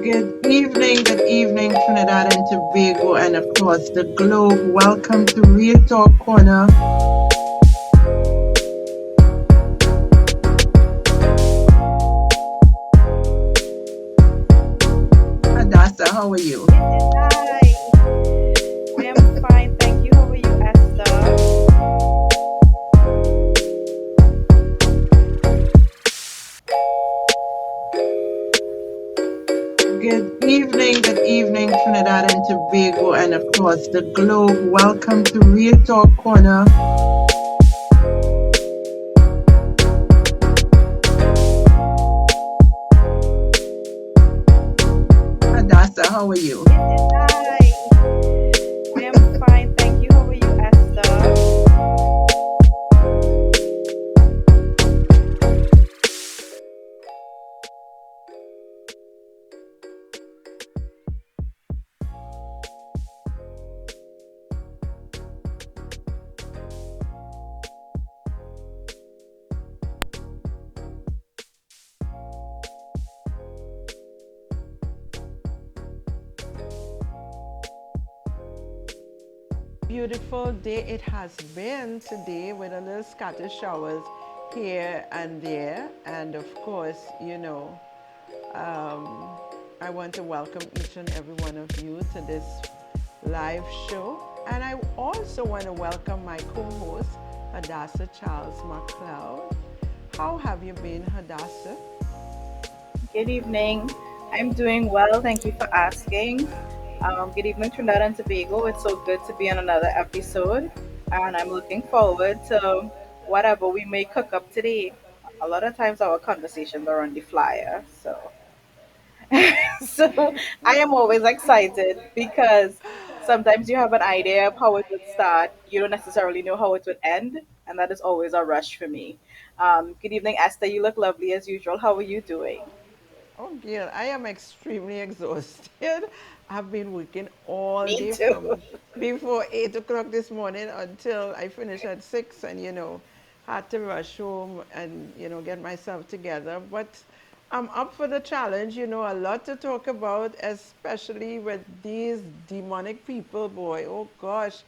Good evening, Trinidad and Tobago, and across the globe. Welcome to Real Talk Corner. Hadassa, how are you? Hi, I am fine, thank you. How are you, Esther? Good evening, Trinidad and Tobago, and across the globe. Welcome to Real Talk Corner. Hadassa, how are you? Hi, I am fine, thank you. How are you, Esther? Beautiful day it has been today with a little scattered showers here and there. And of course, um, I want to welcome each and every one of you to this live show. And I also want to welcome my co-host, Hadassa Charles McLeod. How have you been, Hadassa? Good evening. I'm doing well, thank you for asking. Good evening, Trinidad and Tobago. It's so good to be on another episode, and I'm looking forward to whatever we may cook up today. A lot of times our conversations are on the flyer, so so I am always excited because sometimes you have an idea of how it would start. You don't necessarily know how it would end, and that is always a rush for me. Good evening, Esther. You look lovely as usual. How are you doing? Oh, Gail, I am extremely exhausted. I've been working all Me day too. from before 8 o'clock this morning until I finish at 6 and, had to rush home and, get myself together. But I'm up for the challenge, a lot to talk about, especially with these demonic people, boy. Oh, gosh.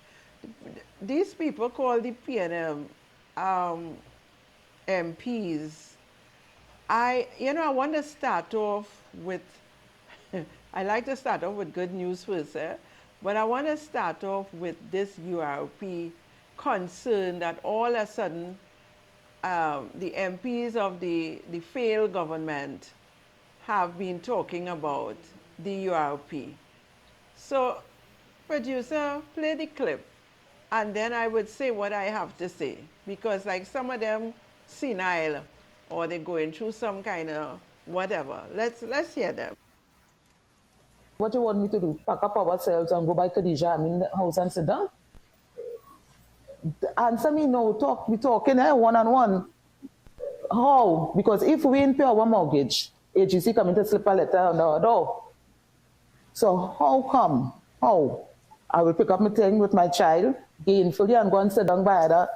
These people called the PNM MPs. I want to start off with, I like to start off with good news first, but I want to start off with this URP concern that all of a sudden the MPs of the failed government have been talking about the URP. So, producer, play the clip, and then I would say what I have to say. Because like some of them senile or they're going through some kind of whatever. Let's hear them. What you want me to do? Pack up ourselves and go by Khadija, I'm in the house and sit down? Answer me no, talk, we talking one on one. How? Because if we ain't pay our mortgage, AGC coming to slip a letter on our door. So how come? How? I will pick up my thing with my child, gainfully, and go and sit down by the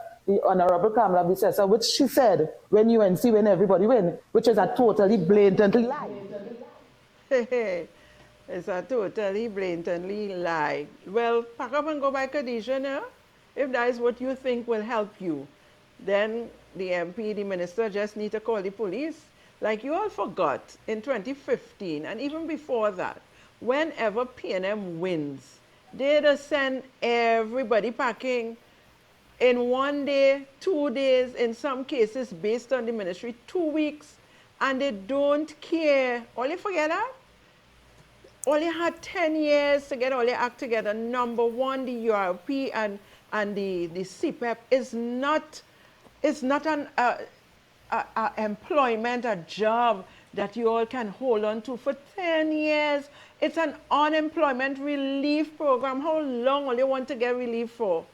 Honorable Kamala Bissessa, which she said when UNC when everybody win, which is a totally blatantly lie. It's a totally blatantly lie. Well, pack up and go by Khadijah now. If that is what you think will help you, then the MP, the minister just need to call the police. Like you all forgot in 2015 and even before that, whenever PNM wins, they just send everybody packing in 1 day, 2 days, in some cases based on the ministry, 2 weeks, and they don't care. All you forget that? Only had 10 years to get all your act together. Number one, the URP and the CPEP is not an employment, a job that you all can hold on to for 10 years. It's an unemployment relief program. How long will you want to get relief for?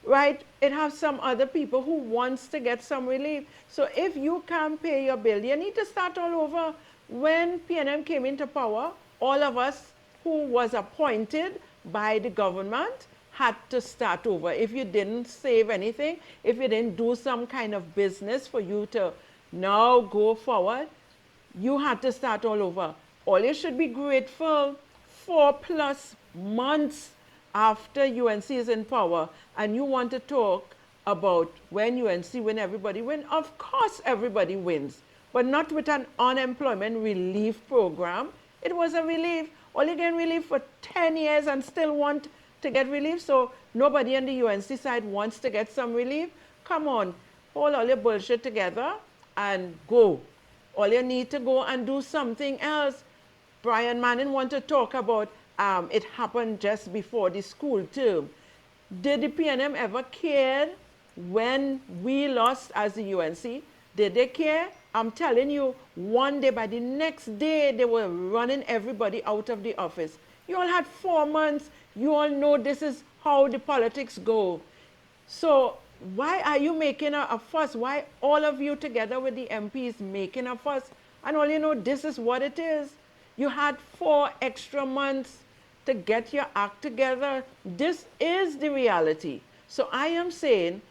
Right? It has some other people who wants to get some relief. So if you can't pay your bill, you need to start all over. When PNM came into power, all of us who was appointed by the government had to start over. If you didn't save anything, if you didn't do some kind of business for you to now go forward, you had to start all over. All you should be grateful 4+ months after UNC is in power, and you want to talk about when UNC win, everybody win. Of course, everybody wins, but not with an unemployment relief program. It was a relief. All you get relief for 10 years and still want to get relief. So nobody on the UNC side wants to get some relief. Come on, hold all your bullshit together and go. All you need to go and do something else. Brian Manning want to talk about it happened just before the school term. Did the PNM ever care when we lost as the UNC? Did they care? I'm telling you, one day, by the next day, they were running everybody out of the office. You all had 4 months. You all know this is how the politics go. So why are you making a fuss? Why all of you together with the MPs making a fuss? And all you know, this is what it is. You had 4 extra months to get your act together. This is the reality. So I am saying,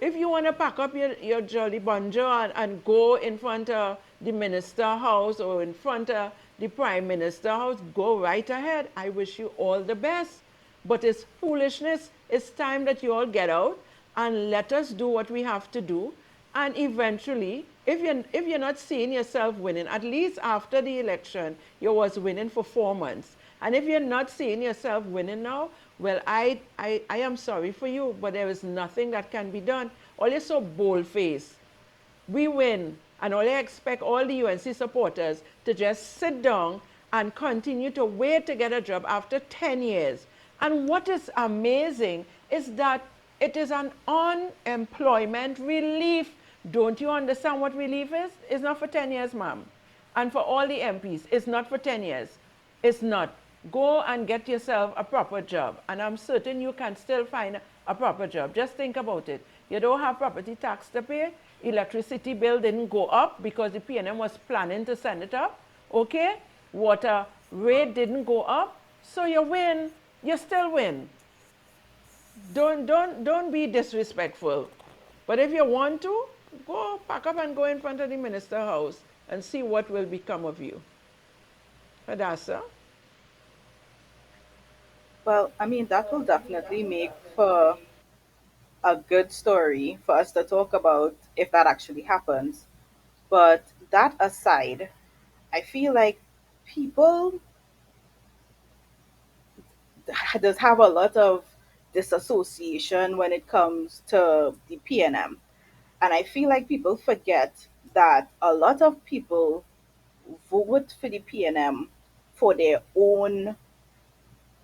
if you want to pack up your jolly bonjo and go in front of the minister house or in front of the prime minister house, go right ahead. I wish you all the best. But it's foolishness. It's time that you all get out and let us do what we have to do. And eventually, if you're not seeing yourself winning, at least after the election, you was winning for 4 months. And if you're not seeing yourself winning now, well, I am sorry for you, but there is nothing that can be done. All you're so bold-faced. We win, and all I expect all the UNC supporters to just sit down and continue to wait to get a job after 10 years. And what is amazing is that it is an unemployment relief. Don't you understand what relief is? It's not for 10 years, ma'am. And for all the MPs, it's not for 10 years. It's not. Go and get yourself a proper job. And I'm certain you can still find a proper job. Just think about it. You don't have property tax to pay. Electricity bill didn't go up because the PNM was planning to send it up. Okay? Water rate didn't go up. So you win. You still win. Don't be disrespectful. But if you want to, go pack up and go in front of the minister house and see what will become of you. Hadassa? Well, I mean, that will definitely make for a good story for us to talk about if that actually happens. But that aside, I feel like people does have a lot of disassociation when it comes to the PNM. And I feel like people forget that a lot of people vote for the PNM for their own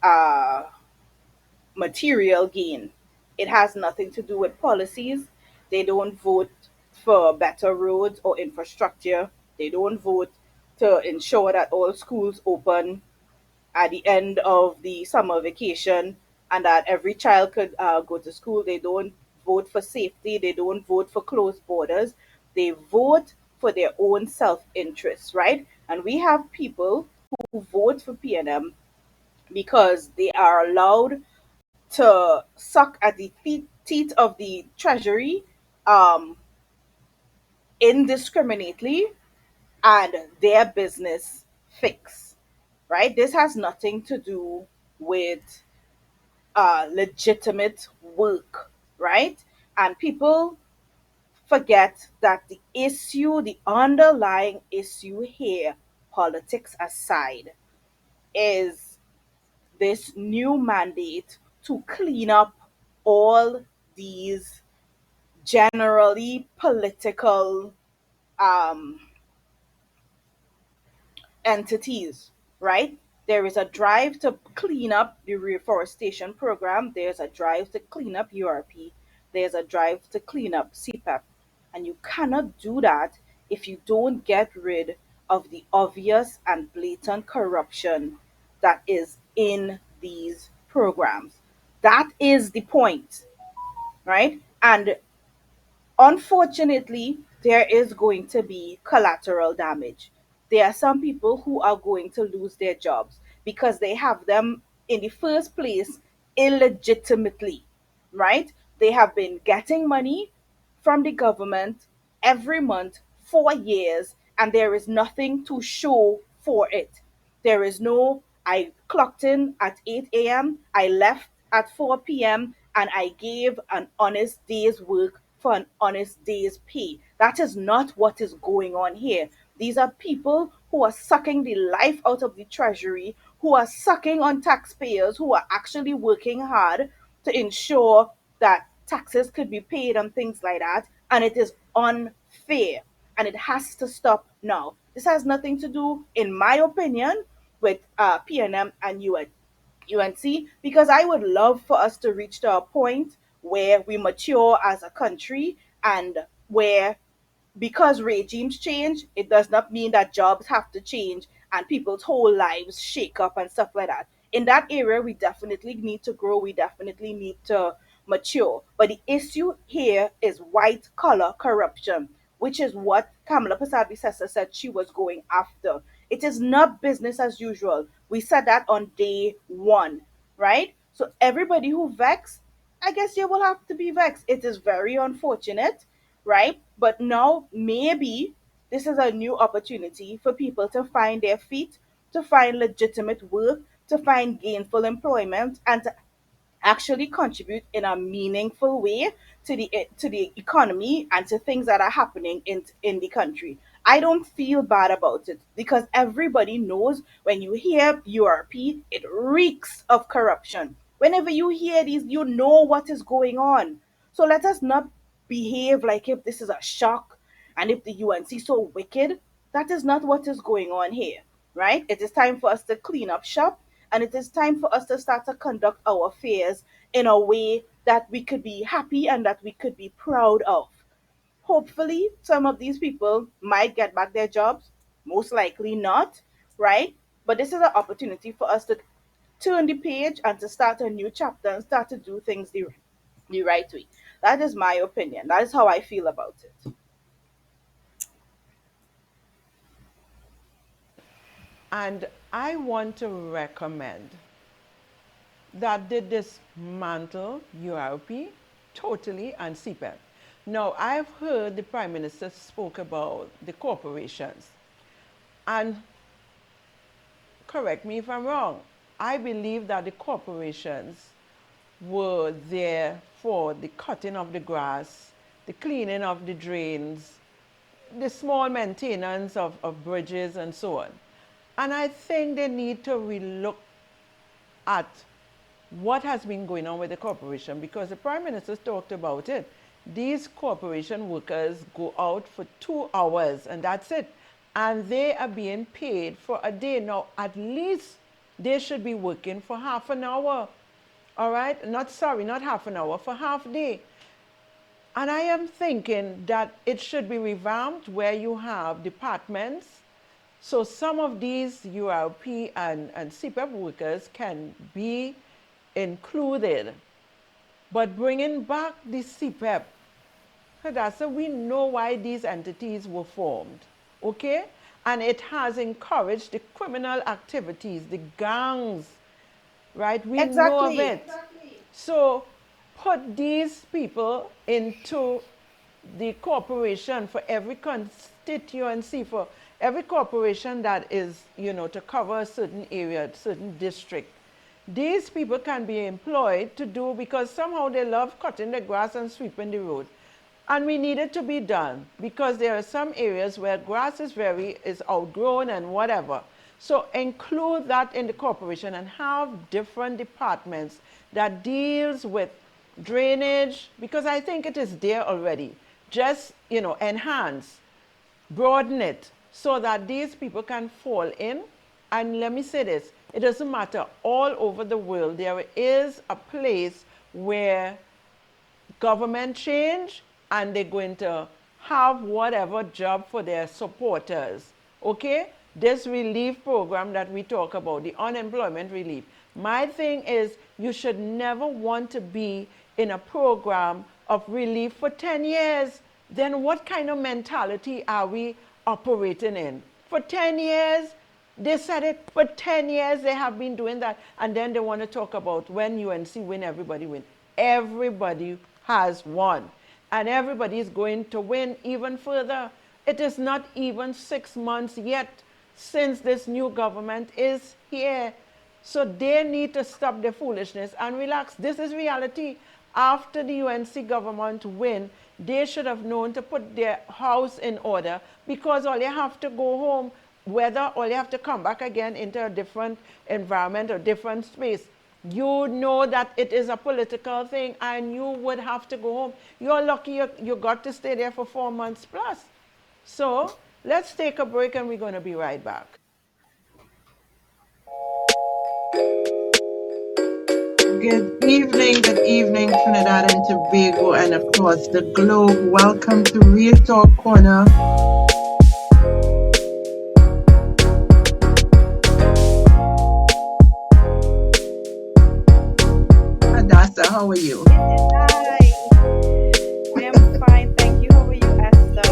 uh, material gain. It has nothing to do with policies. They don't vote for better roads or infrastructure. They don't vote to ensure that all schools open at the end of the summer vacation and that every child could go to school. They don't vote for safety. They don't vote for closed borders. They vote for their own self interest, right? And we have people who vote for PNM because they are allowed to suck at the teeth of the treasury um, indiscriminately and their business fix, right? This has nothing to do with legitimate work, right? And people forget that the underlying issue here, politics aside, is this new mandate to clean up all these generally political um, entities, right? There is a drive to clean up the reforestation program. There's a drive to clean up URP. There's a drive to clean up CPEP. And you cannot do that if you don't get rid of the obvious and blatant corruption that is in these programs. That is the point, right? And unfortunately, there is going to be collateral damage. There are some people who are going to lose their jobs because they have them in the first place illegitimately, right? They have been getting money from the government every month for years, and there is nothing to show for it. There is no, I clocked in at 8 a.m., I left at 4 p.m., and I gave an honest day's work for an honest day's pay. That is not what is going on here. These are people who are sucking the life out of the treasury, who are sucking on taxpayers, who are actually working hard to ensure that taxes could be paid and things like that. And it is unfair and it has to stop now. This has nothing to do, in my opinion, with PNM and UNC, because I would love for us to reach to a point where we mature as a country and where, because regimes change, it does not mean that jobs have to change and people's whole lives shake up and stuff like that. In that area, we definitely need to grow. We definitely need to mature. But the issue here is white collar corruption, which is what Kamala Prasad-Bissessar said she was going after. It is not business as usual. We said that on day one, right? So everybody who vexed, I guess you will have to be vexed. It is very unfortunate, right? But now maybe this is a new opportunity for people to find their feet, to find legitimate work, to find gainful employment, and to actually contribute in a meaningful way to the economy and to things that are happening in the country. I don't feel bad about it because everybody knows when you hear URP, it reeks of corruption. Whenever you hear these, you know what is going on. So let us not behave like if this is a shock and if the UNC is so wicked. That is not what is going on here, right? It is time for us to clean up shop and it is time for us to start to conduct our affairs in a way that we could be happy and that we could be proud of. Hopefully, some of these people might get back their jobs, most likely not, right? But this is an opportunity for us to turn the page and to start a new chapter and start to do things the right way. That is my opinion. That is how I feel about it. And I want to recommend that they dismantle URP totally and CPEP. Now, I've heard the Prime Minister spoke about the corporations. And correct me if I'm wrong, I believe that the corporations were there for the cutting of the grass, the cleaning of the drains, the small maintenance of bridges and so on. And I think they need to relook at what has been going on with the corporation because the Prime Minister talked about it. These corporation workers go out for 2 hours and that's it. And they are being paid for a day. Now, at least they should be working for half an hour. All right? Not half an hour, for half day. And I am thinking that it should be revamped where you have departments. So some of these URP and CPEP workers can be included. But bringing back the CPEP, Hadassa, we know why these entities were formed, okay? And it has encouraged the criminal activities, the gangs, right? We know of Exactly. it. So put these people into the corporation for every constituency, for every corporation that is, to cover a certain area, certain district. These people can be employed to do because somehow they love cutting the grass and sweeping the road. And we need it to be done because there are some areas where grass is outgrown and whatever. So include that in the corporation and have different departments that deals with drainage because I think it is there already. Just, enhance, broaden it so that these people can fall in. And let me say this, it doesn't matter, all over the world, there is a place where government change and they're going to have whatever job for their supporters, okay? This relief program that we talk about, the unemployment relief. My thing is you should never want to be in a program of relief for 10 years. Then what kind of mentality are we operating in? For 10 years, they said it, for 10 years they have been doing that. And then they want to talk about when UNC win, everybody win. Everybody has won. And everybody is going to win even further. It is not even 6 months yet since this new government is here. So they need to stop the foolishness and relax. This is reality. After the UNC government win, they should have known to put their house in order, because all you have to go home, whether or you have to come back again into a different environment or different space. You know that it is a political thing and you would have to go home. You're lucky you got to stay there for 4 months plus. So let's take a break and we're going to be right back. Good evening, Trinidad and Tobago, and across the globe. Welcome to Real Talk Corner. Hadassa, how are you? Hi, I am fine. Thank you. How are you, Esther?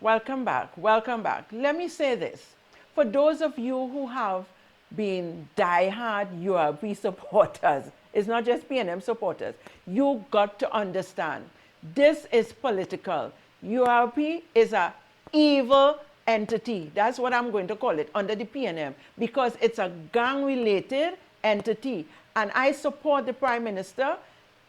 Welcome back. Welcome back. Let me say this. For those of you who have been diehard URP supporters, it's not just PNM supporters, you got to understand this is political. URP is a evil entity. That's what I'm going to call it under the PNM, because it's a gang related entity. And I support the Prime Minister.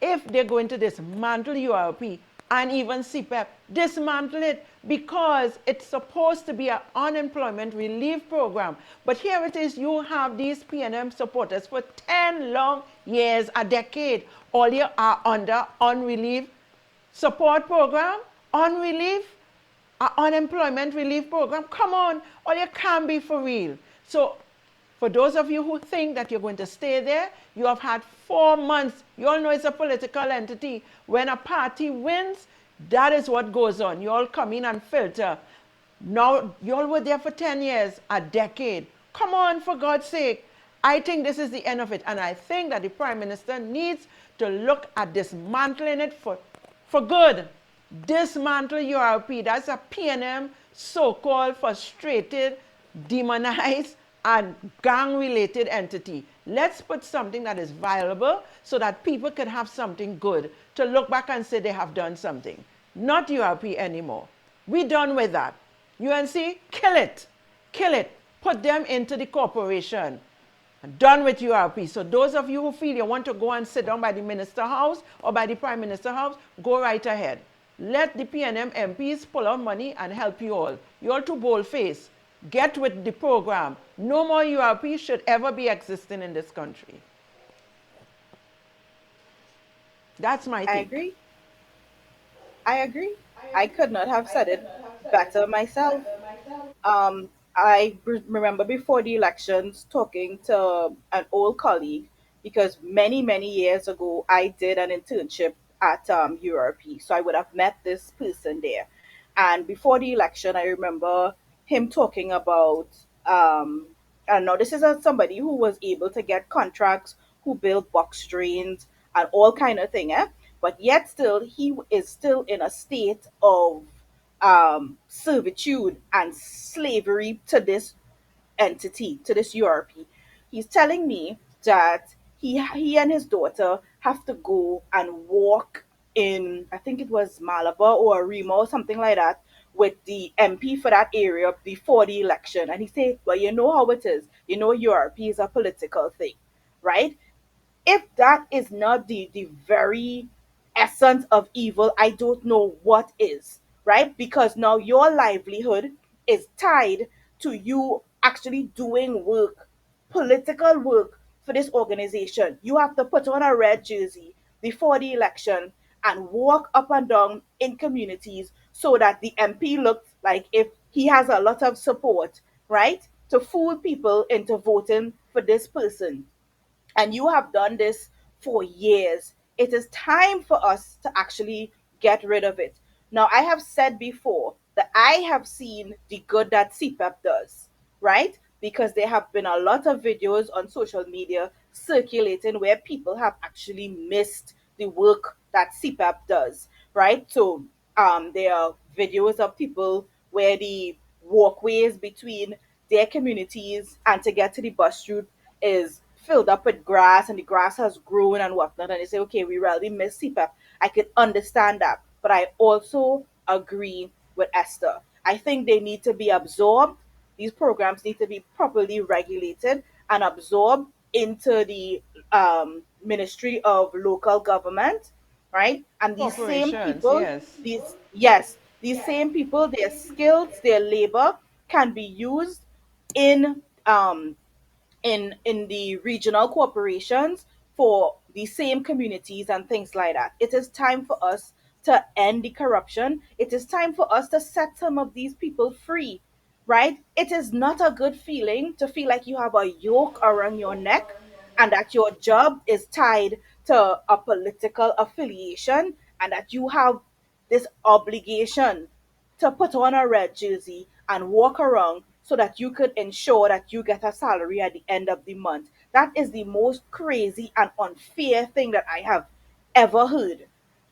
If they're going to dismantle URP and even CPEP, dismantle it, because it's supposed to be an unemployment relief program. But here it is, you have these PNM supporters for 10 long years, a decade. All you are under unrelief support program, unrelief, unemployment relief program. Come on, or you can't be for real. So for those of you who think that you're going to stay there, you have had 4 months. You all know it's a political entity. When a party wins, that is what goes on. You all come in and filter. Now, you all were there for 10 years, a decade. Come on, for God's sake. I think this is the end of it. And I think that the Prime Minister needs to look at dismantling it for good. Dismantle URP. That's a PNM so-called frustrated, demonized, and gang-related entity. Let's put something that is viable so that people can have something good to look back and say they have done something. Not URP anymore. We're done with that. UNC, kill it. Kill it. Put them into the corporation. Done with URP. So those of you who feel you want to go and sit down by the minister house or by the prime minister house, go right ahead. Let the PNM MPs pull out money and help you all. You're all too bold-faced. Get with the program. No more URP should ever be existing in this country. That's my I take. agree. I agree. I could not have said it better myself. Remember before the elections talking to an old colleague, because many years ago I did an internship at URP, so I would have met this person there. And before the election, I remember him talking about I don't know. This is somebody who was able to get contracts, who built box drains and all kind of thing, eh? But yet still, he is still in a state of servitude and slavery to this entity, to this URP. He's telling me that he and his daughter have to go and walk in, I think it was Malabar or Rima or something like that, with the MP for that area before the election. And he said, well, you know how it is. You know, URP is a political thing, right? If that is not the very essence of evil, I don't know what is, right? Because now your livelihood is tied to you actually doing work, political work for this organization. You have to put on a red jersey before the election and walk up and down in communities so that the MP looks like if he has a lot of support, right? To fool people into voting for this person, and you have done this for years. It is time for us to actually get rid of it. Now, I have said before that I have seen the good that CPEP does, right? Because there have been a lot of videos on social media circulating where people have actually missed the work that CPAP does, right? So there are videos of people where the walkways between their communities and to get to the bus route is filled up with grass, and the grass has grown and whatnot. And they say, okay, we really miss CPAP. I could understand that. But I also agree with Esther. I think they need to be absorbed. These programs need to be properly regulated and absorbed into the Ministry of Local Government, right? And these same Corporations, people, yes. these yes, these same people, their skills, their labor can be used in the regional corporations for the same communities and things like that. It is time for us to end the corruption. It is time for us to set some of these people free, right? It is not a good feeling to feel like you have a yoke around your neck and that your job is tied to a political affiliation and that you have this obligation to put on a red jersey and walk around so that you could ensure that you get a salary at the end of the month. That is the most crazy and unfair thing that I have ever heard,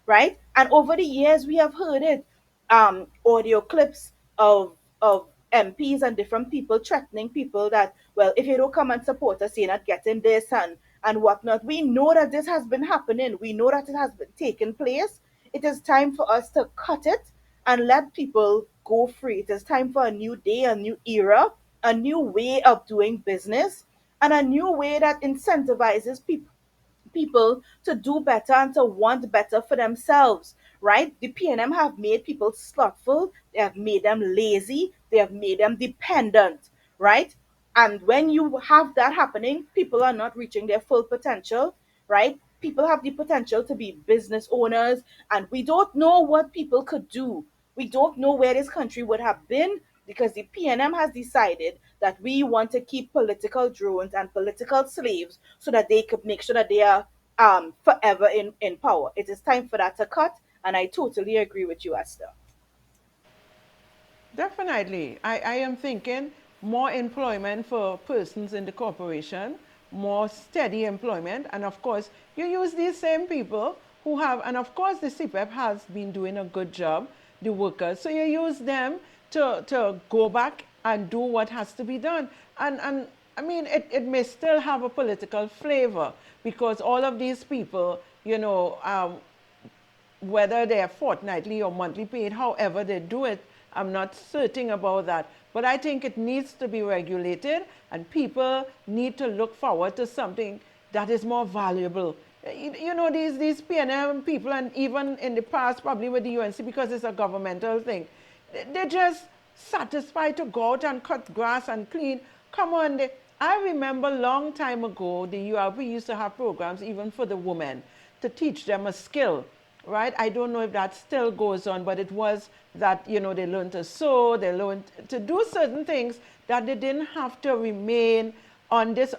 right? And over the years, we have heard it. Audio clips of MPs and different people threatening people that, well, if you don't come and support us, you're not getting this and whatnot. We know that this has been happening. We know that it has been taking place. It is time for us to cut it and let people go free. It is time for a new day, a new era, a new way of doing business, and a new way that incentivizes people to do better and to want better for themselves, right? The PNM have made people slothful, they have made them lazy, they have made them dependent, right? And when you have that happening, people are not reaching their full potential, right? People have the potential to be business owners, and we don't know what people could do. We don't know where this country would have been because the PNM has decided that we want to keep political drones and political slaves so that they could make sure that they are forever in power. It is time for that to cut, and I totally agree with you, Esther. Definitely. I am thinking more employment for persons in the corporation, more steady employment, and of course, you use these same people who have, and of course, the CPEP has been doing a good job, the workers, so you use them to go back and do what has to be done. And I mean, it may still have a political flavor because all of these people, whether they are fortnightly or monthly paid, however they do it, I'm not certain about that. But I think it needs to be regulated and people need to look forward to something that is more valuable. These PNM people, and even in the past, probably with the UNC, because it's a governmental thing, they're just satisfied to go out and cut grass and clean. Come on, I remember a long time ago, the URP used to have programs even for the women to teach them a skill, right? I don't know if that still goes on, but it was that, they learned to sew, they learned to do certain things that they didn't have to remain on this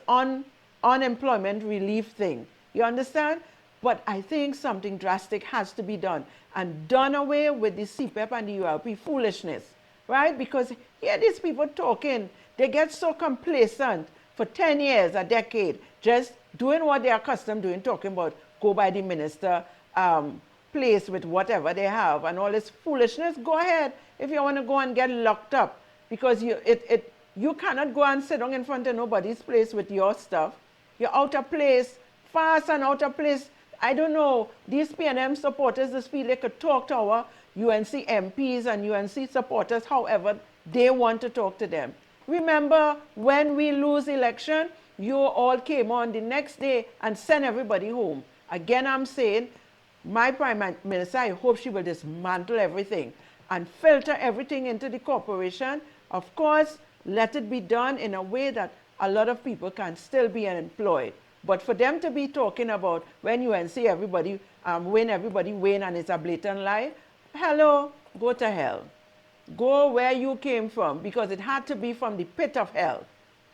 unemployment relief thing. You understand? But I think something drastic has to be done and done away with the CPEP and the URP foolishness, right? Because here these people talking, they get so complacent for 10 years, a decade, just doing what they're accustomed doing, talking about go by the minister, place with whatever they have and all this foolishness. Go ahead if you want to go and get locked up because you cannot go and sit down in front of nobody's place with your stuff. You're out of place, fast and out of place. I don't know, these PNM supporters just feel they could talk to our UNC MPs and UNC supporters however they want to talk to them. Remember when we lose election, you all came on the next day and sent everybody home. Again, I'm saying, my Prime Minister, I hope she will dismantle everything and filter everything into the corporation. Of course, let it be done in a way that a lot of people can still be employed. But for them to be talking about when you and see everybody win and it's a blatant lie, hello, go to hell. Go where you came from because it had to be from the pit of hell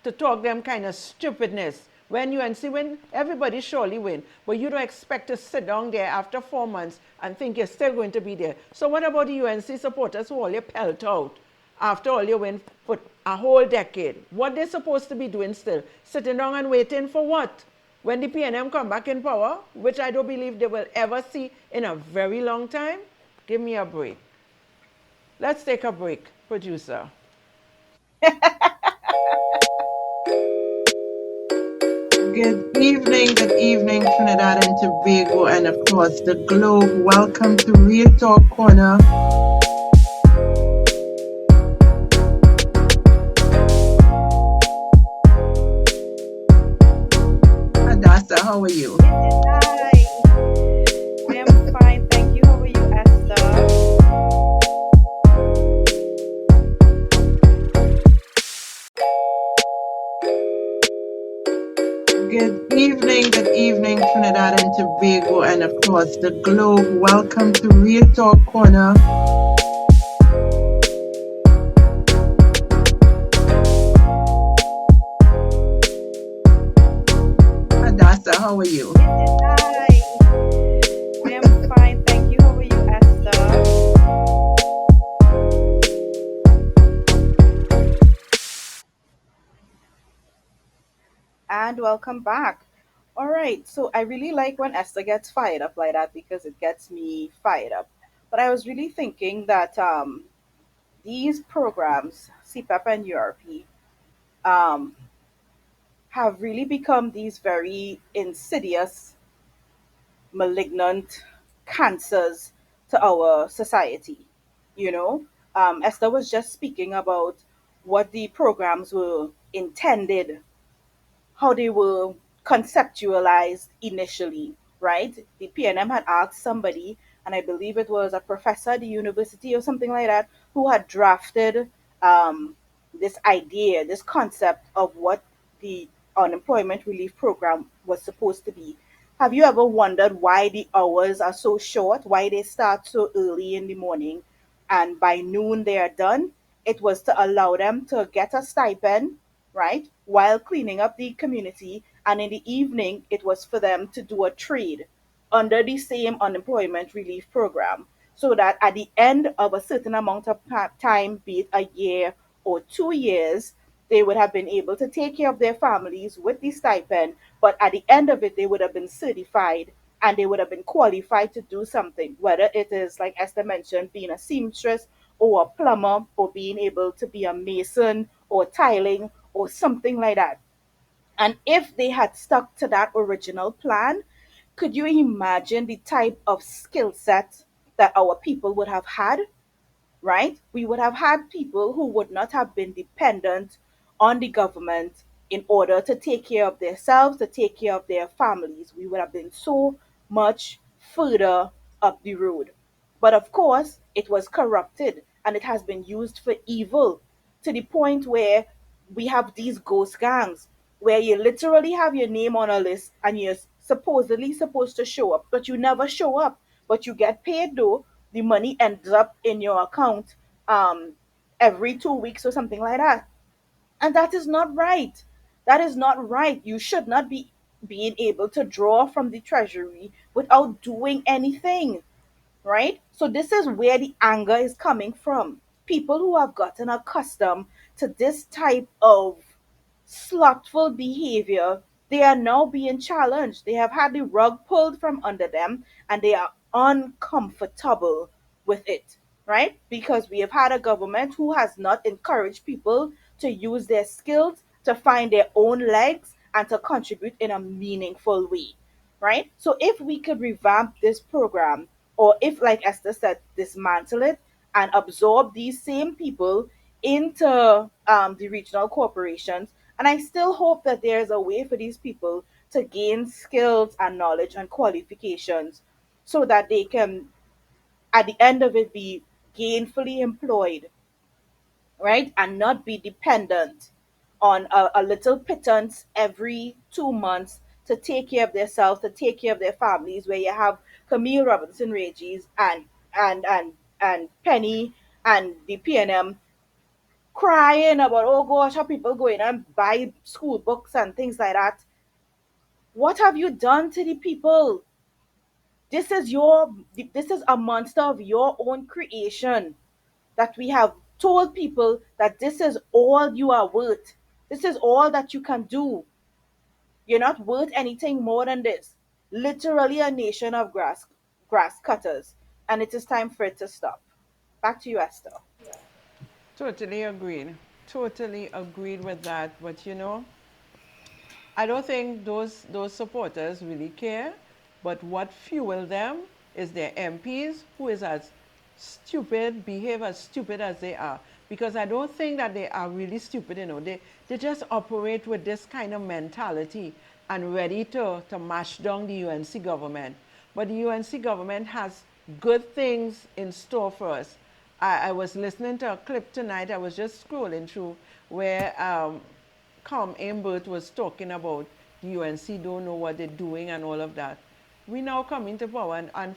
to talk them kind of stupidness. When you and see when everybody surely win, but you don't expect to sit down there after 4 months and think you're still going to be there. So what about the UNC supporters who all you pelt out after all you win for a whole decade? What they supposed to be doing still? Sitting down and waiting for what? When the PNM come back in power, which I don't believe they will ever see in a very long time, give me a break. Let's take a break, producer. Good evening, Trinidad and Tobago, and across the globe. Welcome to Real Talk Corner. Hadassa, how are you? Hi, I am fine, thank you. How are you, Esther? Good evening, Trinidad and Tobago, and across the globe. Welcome to Real Talk Corner. Hadassa, how are you? Hi, I am fine, thank you. How are you, Esther? And welcome back. All right, so I really like when Esther gets fired up like that because it gets me fired up. But I was really thinking that these programs, CPEP and URP, um, have really become these very insidious, malignant cancers to our society. You know, Esther was just speaking about what the programs were intended, how they were conceptualized initially, right? The PNM had asked somebody, and I believe it was a professor at the university or something like that, who had drafted this idea, this concept of what the unemployment relief program was supposed to be. Have you ever wondered why the hours are so short, why they start so early in the morning, and by noon they are done? It was to allow them to get a stipend, right, while cleaning up the community. And in the evening, it was for them to do a trade under the same unemployment relief program. So that at the end of a certain amount of time, be it a year or 2 years, they would have been able to take care of their families with the stipend. But at the end of it, they would have been certified and they would have been qualified to do something, whether it is, like Esther mentioned, being a seamstress or a plumber or being able to be a mason or tiling or something like that. And if they had stuck to that original plan, could you imagine the type of skill set that our people would have had? Right? We would have had people who would not have been dependent on the government in order to take care of themselves, to take care of their families. We would have been so much further up the road. But of course, it was corrupted and it has been used for evil to the point where we have these ghost gangs where you literally have your name on a list and you're supposedly supposed to show up, but you never show up. But you get paid though. The money ends up in your account um, every 2 weeks or something like that. And that is not right. That is not right. You should not be being able to draw from the treasury without doing anything, right? So this is where the anger is coming from. People who have gotten accustomed to this type of slothful behavior, they are now being challenged. They have had the rug pulled from under them and they are uncomfortable with it, right? Because we have had a government who has not encouraged people to use their skills to find their own legs and to contribute in a meaningful way, right? So if we could revamp this program, or if, like Esther said, dismantle it and absorb these same people into the regional corporations, and I still hope that there's a way for these people to gain skills and knowledge and qualifications so that they can, at the end of it, be gainfully employed, right? And not be dependent on a little pittance every 2 months to take care of themselves, to take care of their families, where you have Camille Robinson Regis and Penny and the PNM crying about, oh gosh, how people going and buy school books and things like that. What have you done to the people? This is a monster of your own creation that we have told people that this is all you are worth. This is all that you can do. You're not worth anything more than this. Literally a nation of grass cutters. And it is time for it to stop. Back to you, Esther. Totally agreed. Totally agreed with that. But I don't think those supporters really care, but what fuel them is their MPs, who is as stupid, behave as stupid as they are. Because I don't think that they are really stupid, you know. They just operate with this kind of mentality and ready to mash down the UNC government. But the UNC government has good things in store for us. I was listening to a clip tonight, I was just scrolling through, where Ambert was talking about the UNC don't know what they're doing and all of that. We now come into power and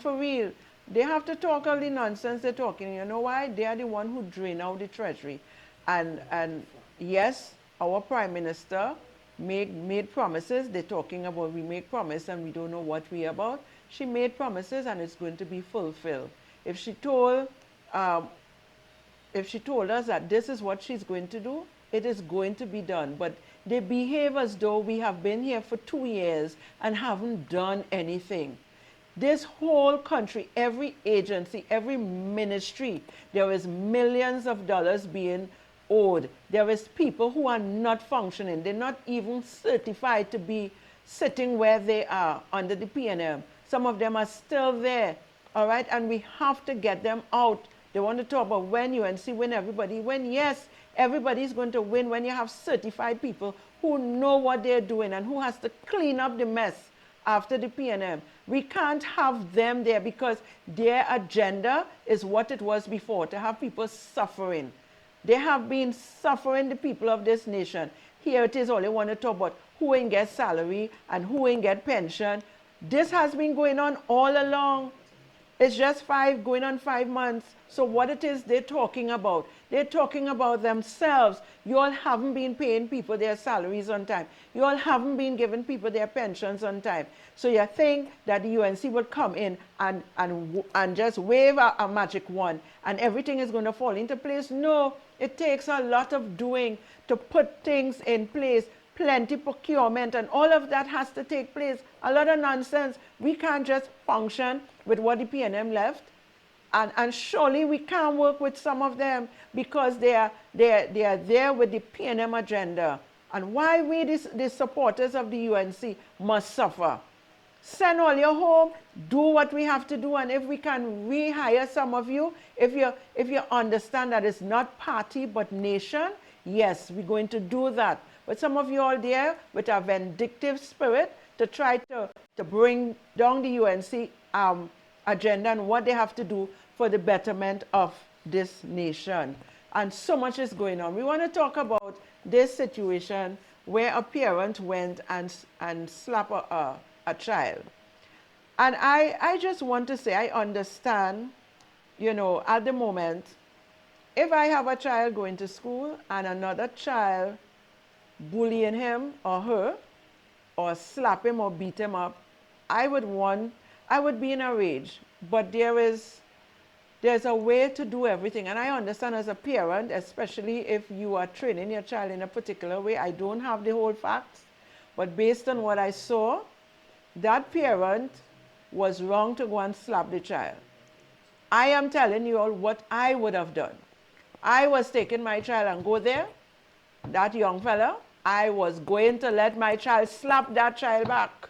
for real, they have to talk all the nonsense they're talking. You know why? They are the one who drain out the treasury. And yes, our prime minister made promises. They're talking about we make promises and we don't know what we about. She made promises and it's going to be fulfilled. If she told um, if she told us that this is what she's going to do, it is going to be done. But they behave as though we have been here for 2 years and haven't done anything. This whole country, every agency, every ministry, there is millions of dollars being owed. There is people who are not functioning. They're not even certified to be sitting where they are under the PNM. Some of them are still there, all right? And we have to get them out. They want to talk about when UNC win everybody. When, yes, everybody's going to win when you have certified people who know what they're doing and who has to clean up the mess after the PNM. We can't have them there because their agenda is what it was before, to have people suffering. They have been suffering the people of this nation. Here it is, all they want to talk about who ain't get salary and who ain't get pension. This has been going on all along. It's just going on 5 months. So what it is they're talking about themselves. You all haven't been paying people their salaries on time. You all haven't been giving people their pensions on time. So you think that the UNC will come in and just wave a magic wand and everything is going to fall into place? No, it takes a lot of doing to put things in place. Plenty procurement and all of that has to take place. A lot of nonsense. We can't just function with what the PNM left. And surely we can't work with some of them because they are there with the PNM agenda. And why we, the supporters of the UNC, must suffer. Send all your home, do what we have to do, and if we can rehire some of you, if you understand that it's not party but nation, yes, we're going to do that. But some of you all there with a vindictive spirit to try to bring down the UNC agenda and what they have to do for the betterment of this nation. And so much is going on. We want to talk about this situation where a parent went and slapped a child. And I just want to say, I understand, you know, at the moment, if I have a child going to school and another child bullying him or her, or slap him or beat him up, I would be in a rage. But there's a way to do everything. And I understand as a parent, especially if you are training your child in a particular way, I don't have the whole facts, but based on what I saw, that parent was wrong to go and slap the child. I am telling you all what I would have done. I was taking my child and go there, that young fella, I was going to let my child slap that child back.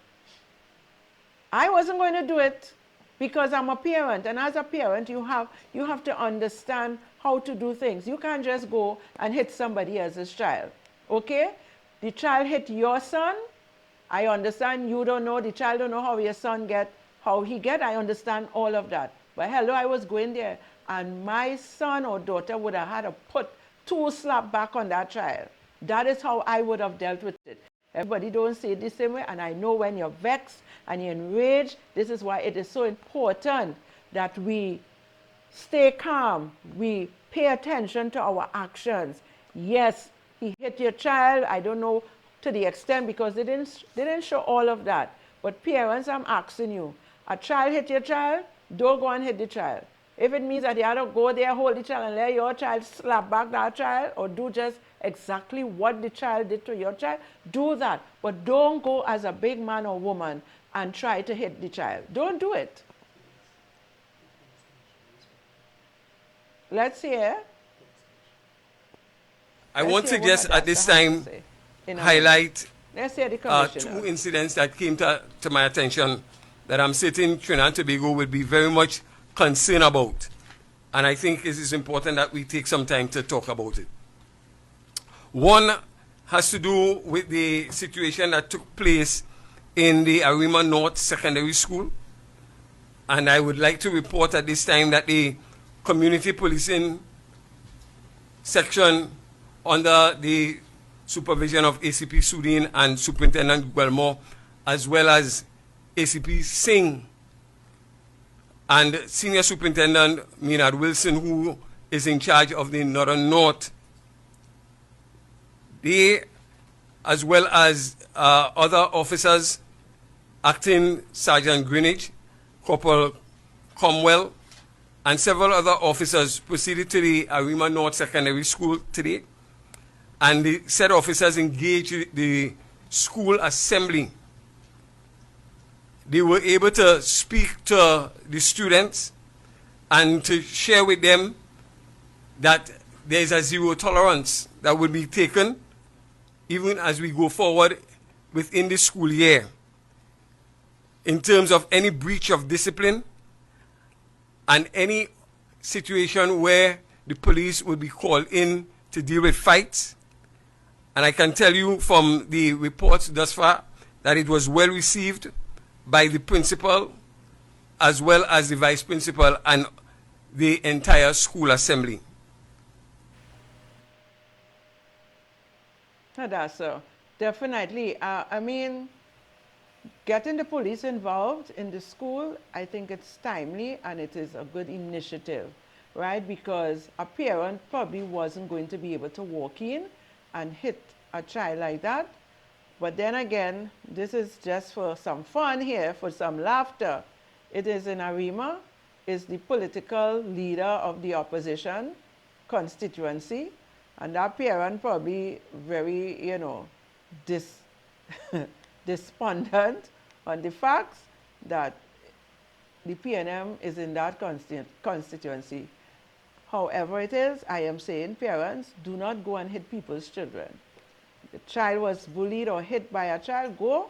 I wasn't going to do it because I'm a parent, and as a parent, you have to understand how to do things. You can't just go and hit somebody else's child, okay? The child hit your son. I understand you don't know, the child don't know how your son how he get. I understand all of that. But hello, I was going there, and my son or daughter would have had to put 2 slap back on that child. That is how I would have dealt with it. Everybody don't say it the same way, and I know when you're vexed and you're enraged, this is why it is so important that we stay calm, we pay attention to our actions. Yes, he hit your child, I don't know to the extent because they didn't show all of that. But parents, I'm asking you, a child hit your child, don't go and hit the child. If it means that you have to go there, hold the child and let your child slap back that child or do just exactly what the child did to your child, do that. But don't go as a big man or woman and try to hit the child. Don't do it. Let's hear. I want to just at this time highlight Let's hear the two commissioner. incidents that came to my attention that I'm certain Trinidad and Tobago will be very much concerned about. And I think it is important that we take some time to talk about it. One has to do with the situation that took place in the Arima North Secondary School. And I would like to report at this time that the community policing section under the supervision of ACP Sudin and Superintendent Guelmore, as well as ACP Singh and Senior Superintendent Minard Wilson, who is in charge of the Northern North. They, as well as other officers, Acting Sergeant Greenwich, Corporal Cromwell, and several other officers proceeded to the Arima North Secondary School today, and the said officers engaged the school assembly. They were able to speak to the students and to share with them that there is a zero tolerance that will be taken even as we go forward within the school year in terms of any breach of discipline and any situation where the police will be called in to deal with fights. And I can tell you from the reports thus far that it was well received by the principal as well as the vice principal and the entire school assembly. Hadassa, definitely. I mean, getting the police involved in the school, I think it's timely and it is a good initiative, right? Because a parent probably wasn't going to be able to walk in and hit a child like that. But then again, this is just for some fun here, for some laughter. It is in Arima, is the political leader of the opposition constituency, and that parent probably very, despondent on the facts that the PNM is in that constituency. However it is, I am saying parents, do not go and hit people's children. The child was bullied or hit by a child, go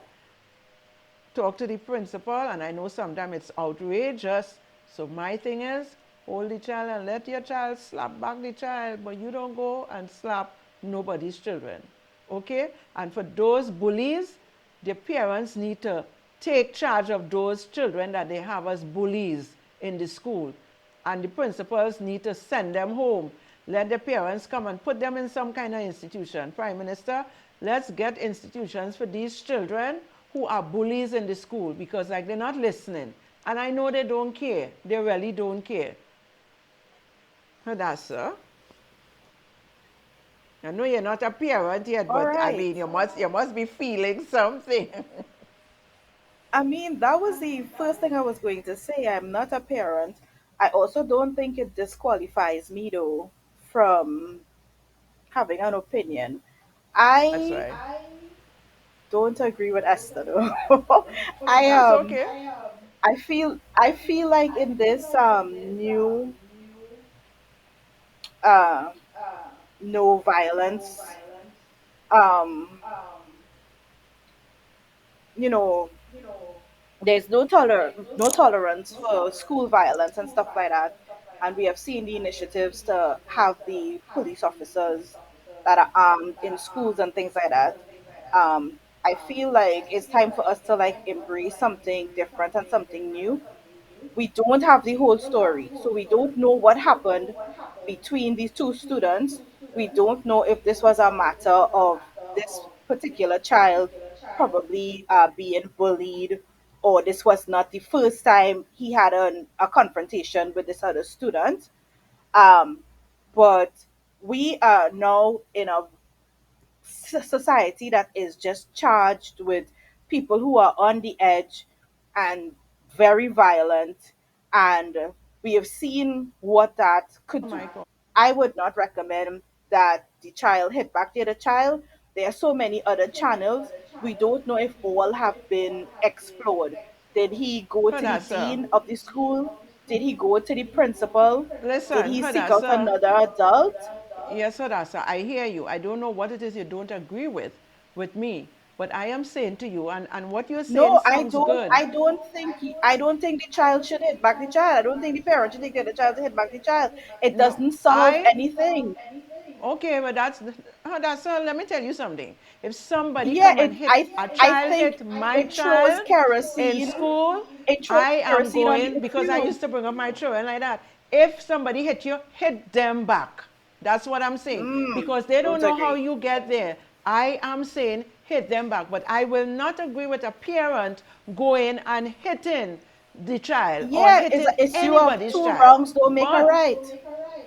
talk to the principal, and I know sometimes it's outrageous. So my thing is, hold the child and let your child slap back the child, but you don't go and slap nobody's children. Okay? And for those bullies, the parents need to take charge of those children that they have as bullies in the school. And the principals need to send them home. Let the parents come and put them in some kind of institution. Prime Minister, let's get institutions for these children who are bullies in the school, because like they're not listening. And I know they don't care. They really don't care. Hadassa, I know you're not a parent yet, All but I right. mean, you must be feeling something. I mean, that was the first thing I was going to say. I'm not a parent. I also don't think it disqualifies me, though, from having an opinion. That's I right. don't agree with Esther, though. I That's okay. I feel like in this new uh no violence, um you know there's no tolerance for school violence and stuff like that, and we have seen the initiatives to have the police officers that are armed in schools and things like that. I feel like it's time for us to like embrace something different and something new. We don't have the whole story, so we don't know what happened between these two students. We don't know if this was a matter of this particular child probably being bullied, or this was not the first time he had a confrontation with this other student. Um, but we are now in a society that is just charged with people who are on the edge and very violent, and we have seen what that could Oh do. my God. I would not recommend that the child hit back the other child. There are so many other channels. We don't know if all have been explored. Did he go to the Hadassa, dean of the school? Did he go to the principal? Did listen, he seek out Hadassa. another adult? Yes, Hadassa, I hear you. I don't know what it is you don't agree with me. But I am saying to you, and what you're saying No, sounds good. I don't think the child should hit back the child. I don't think the parent should take the child to hit back the child. It No, doesn't solve I anything. okay, but that's let me tell you something. If somebody Yeah, come and hit a I child think hit my it throws child in kerosene. school, It throws I am kerosene on the going because I issue. used to bring up my children like that. If somebody hit you, hit them back. That's what I'm saying. Because they don't Don't know how agree. you get there. I am saying hit them back. But I will not agree with a parent going and hitting the child or Yeah, it's hitting an issue of anybody's two child. wrongs don't make a But right.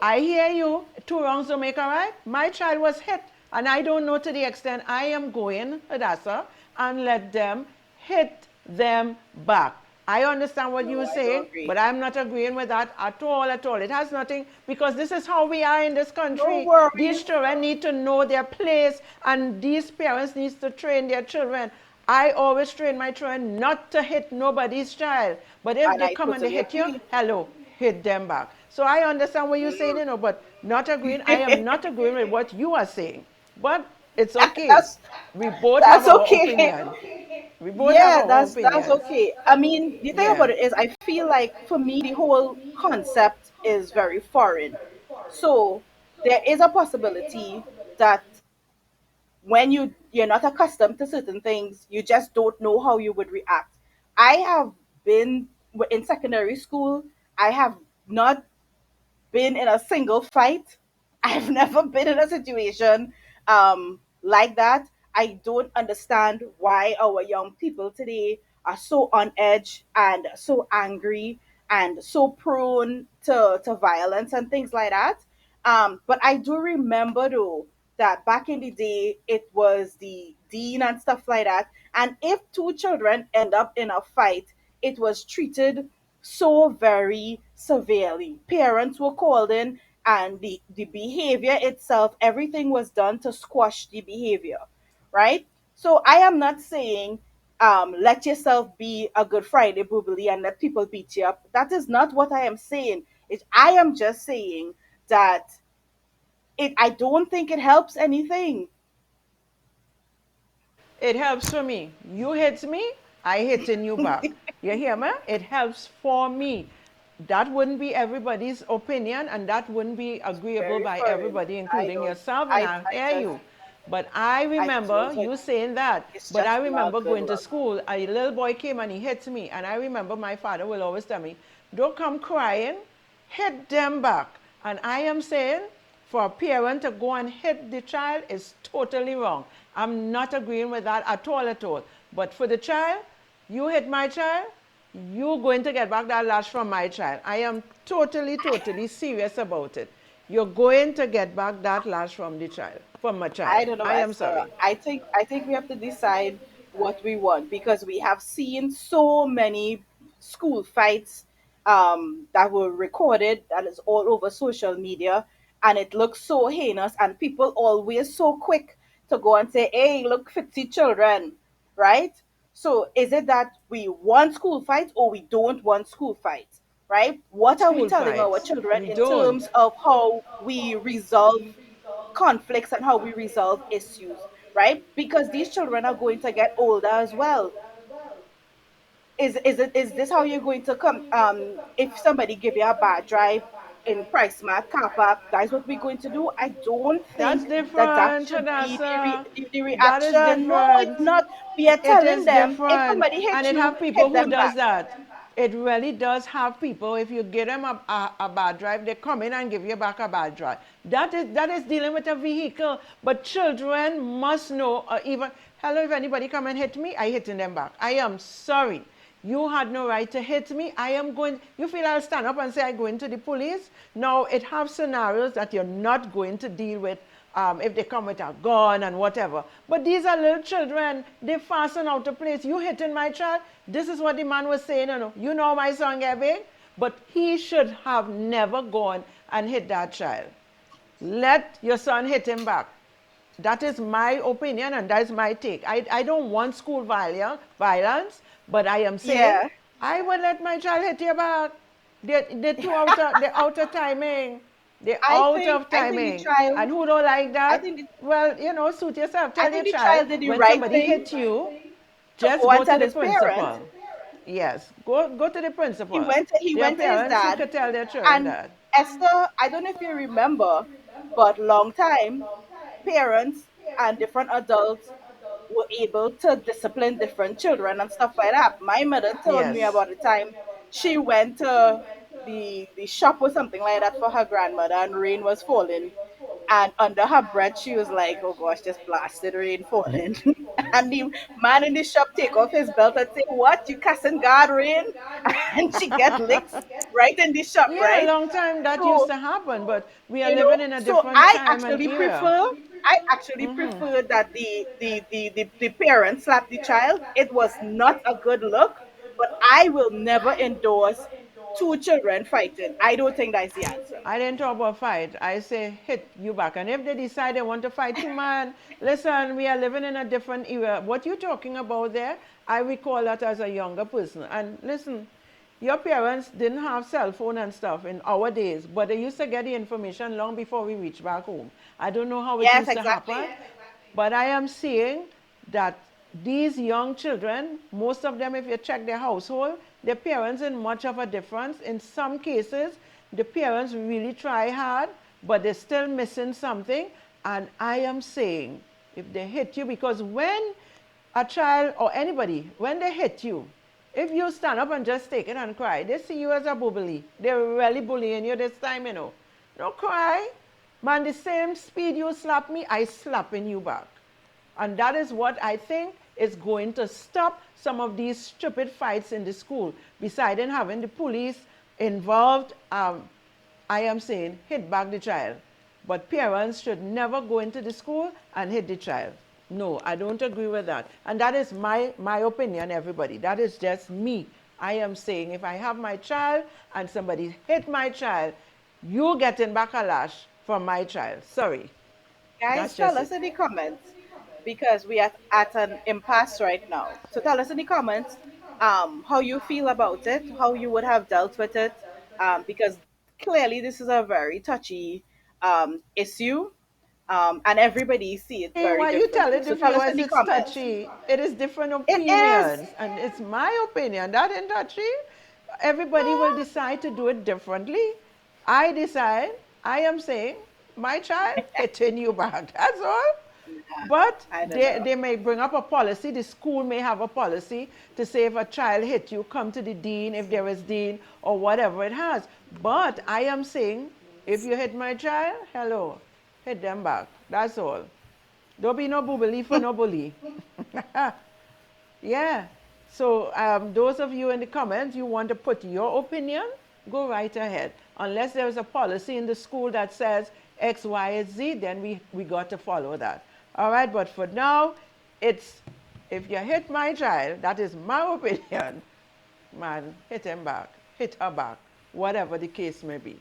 I hear you. Two wrongs don't make a right. My child was hit, and I don't know to the extent I am going, Hadassa, and let them hit them back. I understand what No, you're I don't saying, agree. but I'm not agreeing with that at all, at all. It has nothing, because this is how we are in this No country. These worries. children need to know their place, and these parents need to train their children. I always train my children not to hit nobody's child. But if And they I come and they totally hit you, agree. hello, hit them back. So I understand what you're saying, but not agreeing. I am not agreeing with what you are saying. But it's okay. that's We both have that's our okay. opinion. We both have Yeah, our that's opinions. okay. I mean, the thing Yeah. about it is, I feel like for me, the whole concept is very foreign. So there is a possibility that when you're not accustomed to certain things, you just don't know how you would react. I have been in secondary school. I have not been in a single fight. I've never been in a situation like that. I don't understand why our young people today are so on edge and so angry and so prone to violence and things like that. But I do remember though that back in the day it was the dean and stuff like that. And if two children end up in a fight, it was treated so very severely. Parents were called in, and the behavior itself, everything was done to squash the behavior, right? So I am not saying let yourself be a good Friday boobily and let people beat you up. That is not what I am saying. I am just saying that I don't think it helps anything. It helps for me. You hit me, I hitting you back. You hear me? It helps for me. That wouldn't be everybody's opinion, and that wouldn't be agreeable Very by foreign. everybody, I including don't. yourself, and I I hear just you. But I I remember don't you agree. saying that. It's But I just not remember good going to look. school. A little boy came and he hit me, and I remember my father will always tell me, "Don't come crying, hit them back." And I am saying, for a parent to go and hit the child is totally wrong. I'm not agreeing with that at all, at all. But for the child, you hit my child, you're going to get back that lash from my child. I am totally, totally serious about it. You're going to get back that lash from the child, from my I child. don't know, I am Esther. sorry. I think we have to decide what we want, because we have seen so many school fights that were recorded and is all over social media, and it looks so heinous, and people always so quick to go and say, "Hey, look, 50 children," right? So is it that we want school fights or we don't want school fights, right? What are we School telling our fights. children We in don't. terms of how we resolve conflicts and how we resolve issues, right? Because these children are going to get older as well. Is this how you're going to come? If somebody give you a bad drive in Price Mart car park, that's what we're going to do. I don't That's think that different, should be Hadassa. the That is reaction. No, different. it's not. We are It telling is them if different. somebody And hits it you, have people hit who them does back. that. It really does have people. If you give them a bad drive, they come in and give you back a bad drive. That is dealing with a vehicle. But children must know, even, hello, if anybody come and hit me, I hitting them back. I am sorry. You had no right to hit me. I am going, you feel I'll stand up and say I'm going to the police? Now, it have scenarios that you're not going to deal with if they come with a gun and whatever. But these are little children. They fasten out a place. You hitting my child? This is what the man was saying. You know my son get big? But he should have never gone and hit that child. Let your son hit him back. That is my opinion and that is my take. I don't want school violence, but I am saying Yeah. I would let my child hit you back. They're out of timing. They're I out think of I think the timing. child And who don't like I that? think the, Well, you know, suit yourself. I Tell your think the child child did the when right somebody thing hit you, to just go go and to tell the his parents. principal. Yes, go to the principal. He There are went to his parents who dad, could tell their children and that. Esther, I don't know if you remember, but long time parents and different adults were able to discipline different children and stuff like that. My mother told me Yes. about the time she went to the shop or something like that for her grandmother, and rain was falling. And under her breath, she was like, "Oh gosh, just blasted rain falling." And the man in the shop take off his belt and say, "What? You cussing God rain?" And she get licks right in the shop, Yeah, a right? long time that used So, to happen, but we are living in a so different time and era. I actually prefer that the parent slap the child. It was not a good look, but I will never endorse two children fighting. I don't think that's the answer. I didn't talk about fight. I say hit you back. And if they decide they want to fight too, man, listen, we are living in a different era. What you're talking about there, I recall that as a younger person. And listen, your parents didn't have cell phone and stuff in our days, but they used to get the information long before we reached back home. I don't know how it Yes, used to happen, exactly. but I am seeing that these young children, most of them, if you check their household, their parents in much of a difference. In some cases, the parents really try hard, but they're still missing something. And I am saying, if they hit you, because when a child or anybody, when they hit you, if you stand up and just take it and cry, they see you as a bully. They're really bullying you this time, you know. Don't cry. Man, the same speed you slap me, I slapping you back. And that is what I think is going to stop some of these stupid fights in the school. Besides having the police involved, I am saying hit back the child. But parents should never go into the school and hit the child. No, I don't agree with that. And that is my opinion, everybody. That is just me. I am saying if I have my child and somebody hit my child, you getting back a lash from my child. Sorry. Guys, That's tell just us it. in the comments because we are at an impasse right now. So tell us in the comments how you feel about it, how you would have dealt with it, because clearly this is a very touchy issue, and everybody see it Hey, very why you differently. telling So the tell us in viewers the it's comments. touchy? It is different It is. opinions, and it's my opinion. That ain't touchy. Everybody will No, decide to do it differently. I decide, I am saying, my child hitting you back. That's all. But I don't they know. may bring up a policy, the school may have a policy to say if a child hit you, come to the dean, if there is dean, or whatever it has. But I am saying, if you hit my child, hello, hit them back. That's all. Don't be no boobily for no bully. Yeah. So those of you in the comments, you want to put your opinion, go right ahead. Unless there's a policy in the school that says X, Y, and Z, then we got to follow that. All right, but for now, it's if you hit my child, that is my opinion, man, hit him back, hit her back, whatever the case may be.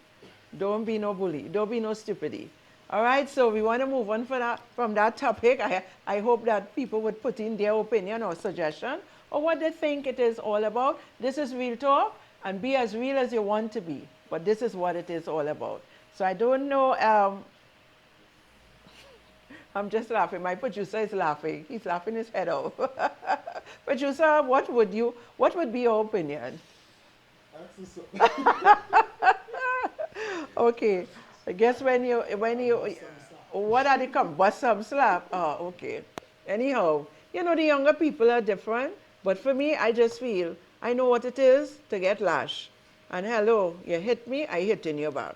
Don't be no bully. Don't be no stupidity. All right, so we want to move on from that topic. I hope that people would put in their opinion or suggestion or what they think it is all about. This is Real Talk, and be as real as you want to be. But this is what it is all about. So I don't know. I'm just laughing. My producer is laughing. He's laughing his head off. Producer, what would be your opinion? Okay. I guess what are the bust some slap? Oh, okay. Anyhow, you know, the younger people are different, but for me, I just feel I know what it is to get lash. And hello, you hit me, I hit in your back.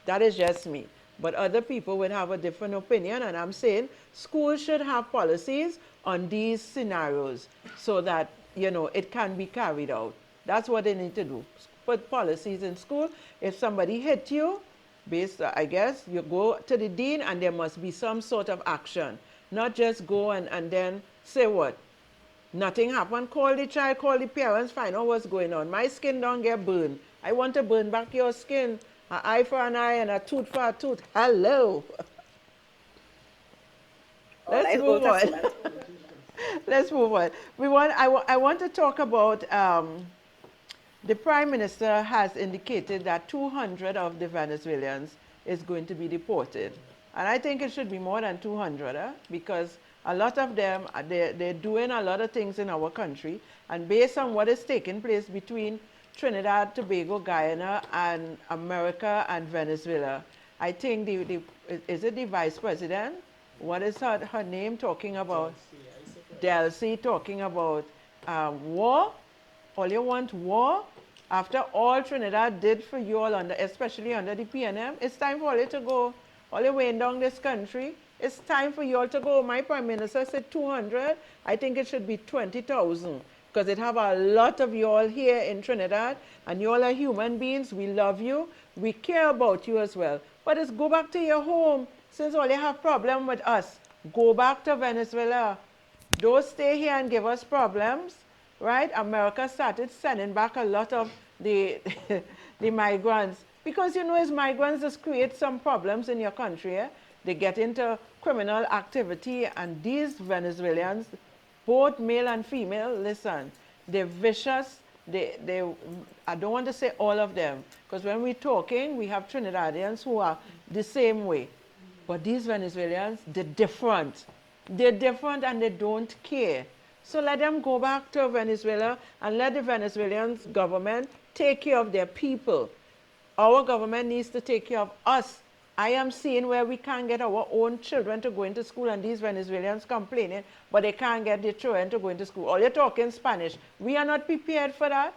That is just me. But other people would have a different opinion, and I'm saying schools should have policies on these scenarios so that, you know, it can be carried out. That's what they need to do. Put policies in school. If somebody hit you, I guess, you go to the dean and there must be some sort of action. Not just go and then say what? Nothing happened. Call the child, call the parents, find out what's going on. My skin don't get burned. I want to burn back your skin. An eye for an eye and a tooth for a tooth. Hello. Oh, Let's nice Old move on. Testament. Let's move on. I want to talk about the Prime Minister has indicated that 200 of the Venezuelans is going to be deported. And I think it should be more than 200, because a lot of them, they're doing a lot of things in our country. And based on what is taking place between Trinidad, Tobago, Guyana, and America and Venezuela, I think is it the vice president? What is her name talking about? Delcy talking about war. All you want war? After all Trinidad did for you all, especially under the PNM, it's time for all you to go. All you weighing down this country, it's time for you all to go. My prime minister said 200. I think it should be 20,000, because it have a lot of you all here in Trinidad, and you all are human beings. We love you. We care about you as well. But it's go back to your home. Since all you have problem with us, go back to Venezuela. Don't stay here and give us problems, right? America started sending back a lot of the, the migrants. Because you know, as migrants just create some problems in your country. They get into criminal activity, and these Venezuelans, both male and female, listen, they're vicious. I don't want to say all of them, because when we're talking, we have Trinidadians who are the same way. But these Venezuelans, they're different. They're different and they don't care. So let them go back to Venezuela and let the Venezuelan government take care of their people. Our government needs to take care of us. I am seeing where we can't get our own children to go into school, and these Venezuelans complaining, but they can't get their children to go into school. All you're talking Spanish. We are not prepared for that.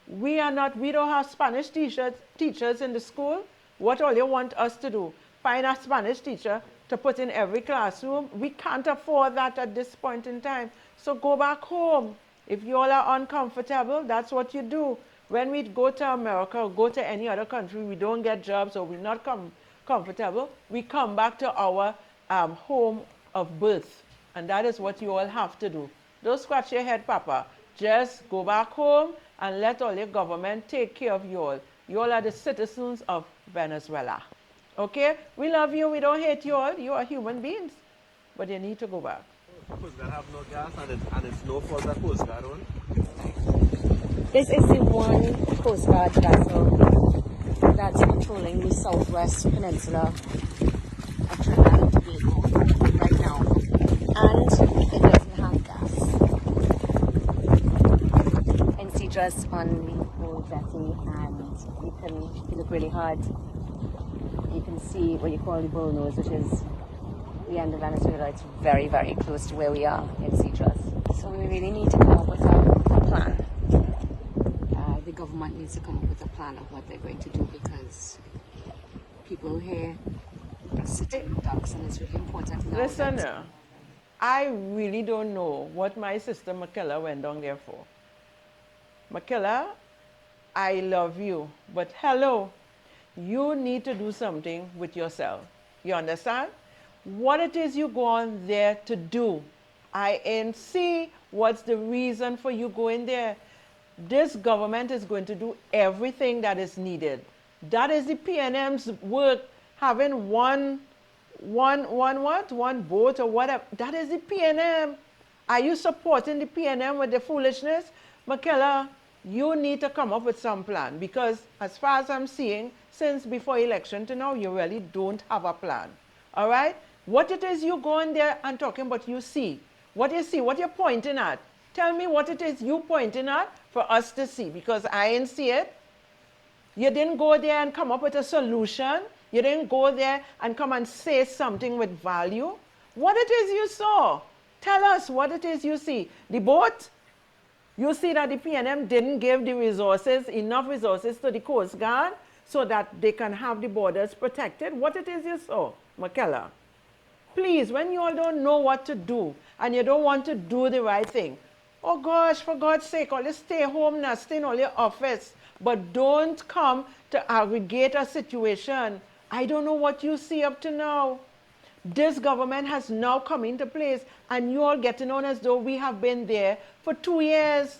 We don't have Spanish teachers in the school. What all you want us to do? Find a Spanish teacher to put in every classroom? We can't afford that at this point in time. So go back home. If you all are uncomfortable, that's what you do. When we go to America or go to any other country, we don't get jobs or we're not comfortable, we come back to our home of birth. And that is what you all have to do. Don't scratch your head, Papa. Just go back home and let all your government take care of you all. You all are the citizens of Venezuela. Okay? We love you. We don't hate you all. You are human beings. But you need to go back. Coast Guard have no gas, and it's no fault that Coast Guard on. This is the one Coast Guard vessel that's patrolling the southwest peninsula of Trinidad and Tobago right now, and it doesn't have gas. And see just on the old jetty, and if you look really hard, you can see what you call the bullnose, which is the end of Venezuela. It's very, very close to where we are in Citrus. So we really need to come up with a plan. The government needs to come up with a plan of what they're going to do, because people here are sitting ducks, and it's really important now. Listen, I really don't know what my sister Makela went down there for. Makela, I love you, but hello, you need to do something with yourself. You understand? What it is you go on there to do. I ain't see what's the reason for you going there. This government is going to do everything that is needed. That is the PNM's work, having one boat or whatever. That is the PNM. Are you supporting the PNM with the foolishness? Makela, you need to come up with some plan, because as far as I'm seeing, since before election to now, you really don't have a plan. All right? What it is you go in there and talking about you see. What you see, what you're pointing at. Tell me what it is you pointing at for us to see, because I ain't see it. You didn't go there and come up with a solution. You didn't go there and come and say something with value. What it is you saw. Tell us what it is you see. The boat, you see that the PNM didn't give the resources, enough resources to the Coast Guard so that they can have the borders protected. What it is you saw, Makela. Please, when you all don't know what to do and you don't want to do the right thing, oh gosh, for God's sake, all you stay home now, stay in all your office, but don't come to aggregate a situation. I don't know what you see up to now. This government has now come into place, and you all getting on as though we have been there for 2 years.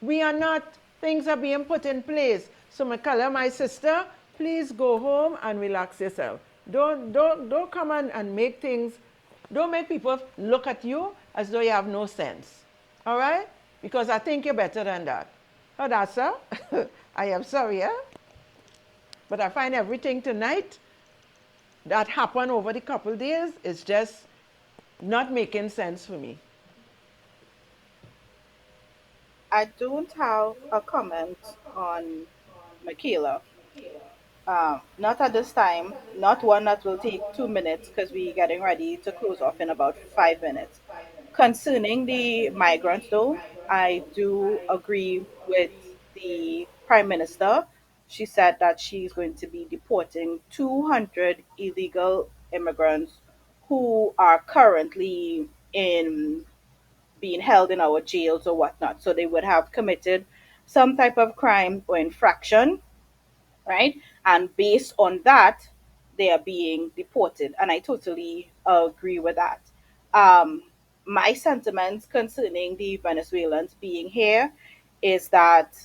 We are not. Things are being put in place. So Makela, my sister, please go home and relax yourself. Don't come and make things, don't make people look at you as though you have no sense. All right? Because I think you're better than that. Hadassa, I am sorry, but I find everything tonight that happened over the couple days is just not making sense for me. I don't have a comment on Michaela. Not at this time. Not one that will take 2 minutes because we're getting ready to close off in about 5 minutes. Concerning the migrants, though, I do agree with the Prime Minister. She said that she's going to be deporting 200 illegal immigrants who are currently in being held in our jails or whatnot. So they would have committed some type of crime or infraction, right? And based on that, they are being deported. And I totally agree with that. Um, my sentiments concerning the Venezuelans being here is that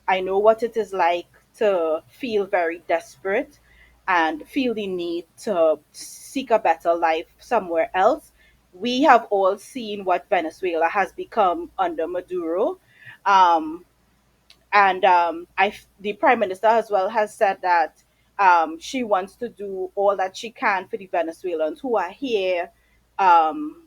I know what it is like to feel very desperate and feel the need to seek a better life somewhere else. We have all seen what Venezuela has become under Maduro. Um, and the prime minister as well has said that she wants to do all that she can for the Venezuelans who are here, um,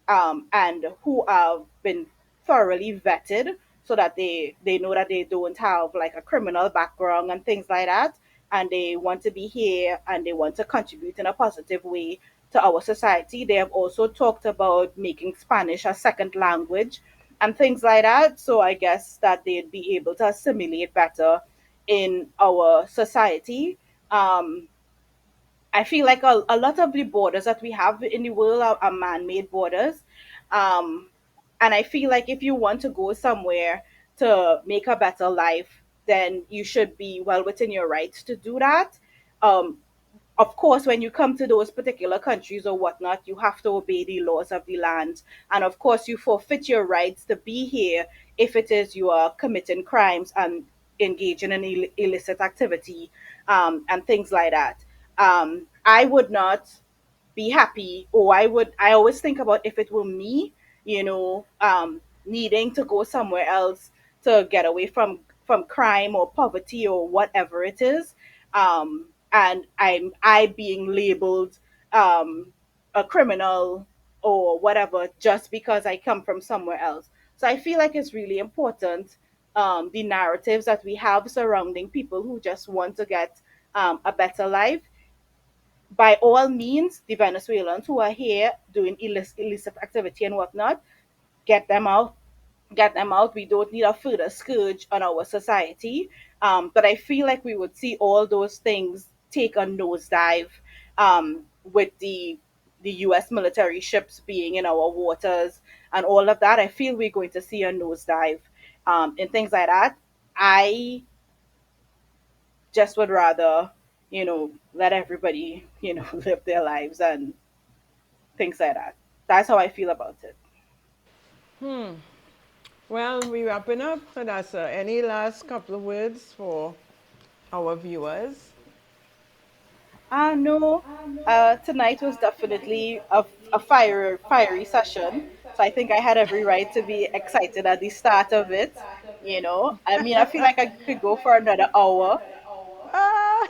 and who have been thoroughly vetted so that they know that they don't have like a criminal background and things like that, and they want to be here and they want to contribute in a positive way to our society. They have also talked about making Spanish a second language and things like that, so I guess that they'd be able to assimilate better in our society. um, I feel like a lot of the borders that we have in the world are man-made borders. Um, and I feel like if you want to go somewhere to make a better life, then you should be well within your rights to do that. Um, of course, when you come to those particular countries or whatnot, you have to obey the laws of the land. And of course, you forfeit your rights to be here if it is you are committing crimes and engaging in illicit activity, and things like that. I would not be happy, or I always think about if it were me, needing to go somewhere else to get away from crime or poverty or whatever it is, and I being labeled a criminal or whatever just because I come from somewhere else. So I feel like it's really important, the narratives that we have surrounding people who just want to get a better life. By all means, the Venezuelans who are here doing illicit activity and whatnot, get them out, get them out. We don't need a further scourge on our society. But I feel like we would see all those things take a nosedive, with the U.S. military ships being in our waters and all of that. I feel we're going to see a nosedive, and things like that. I just would rather, let everybody, live their lives and things like that. That's how I feel about it. Well, we wrapping up. Hadassa, any last couple of words for our viewers? No. Tonight was definitely a fiery session. So I think I had every right to be excited at the start of it. I mean, I feel like I could go for another hour, Ah!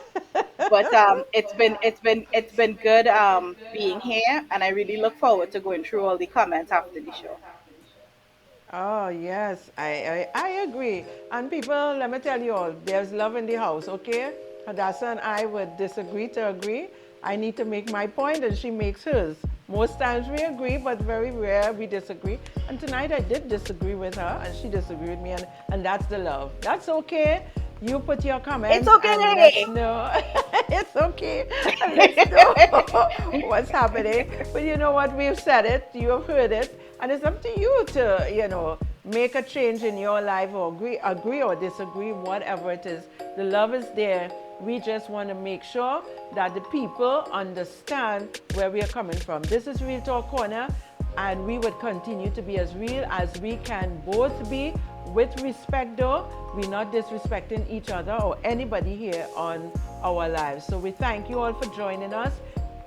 but it's been good being here, and I really look forward to going through all the comments after the show. Oh, yes, I agree. And people, let me tell you all, there's love in the house, okay? Hadassa and I would disagree to agree. I need to make my point and she makes hers. Most times we agree, but very rare we disagree. And tonight I did disagree with her and she disagreed with me, and that's the love. That's okay. You put your It's comments and let's okay. know. It's okay. And let's know what's happening. But you know what? We've said it. You have heard it. And it's up to you to, make a change in your life or agree or disagree, whatever it is. The love is there. We just want to make sure that the people understand where we are coming from. This is Real Talk Corner, and we would continue to be as real as we can both be, with respect though. We're not disrespecting each other or anybody here on our lives. So we thank you all for joining us.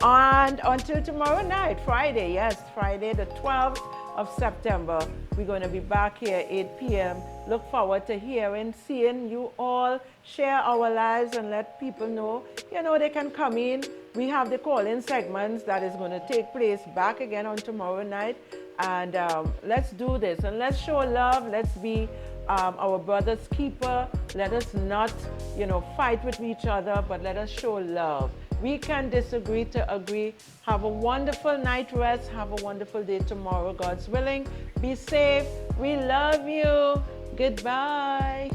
And until tomorrow night, Friday, yes, Friday the 12th of September, we're going to be back here 8 p.m. look forward to hearing, seeing you all share our lives and let people know, they can come in. We have the call-in segments that is going to take place back again on tomorrow night. And let's do this and let's show love. Let's be our brother's keeper. Let us not, fight with each other, but let us show love. We can disagree to agree. Have a wonderful night rest. Have a wonderful day tomorrow, God's willing. Be safe. We love you. Goodbye.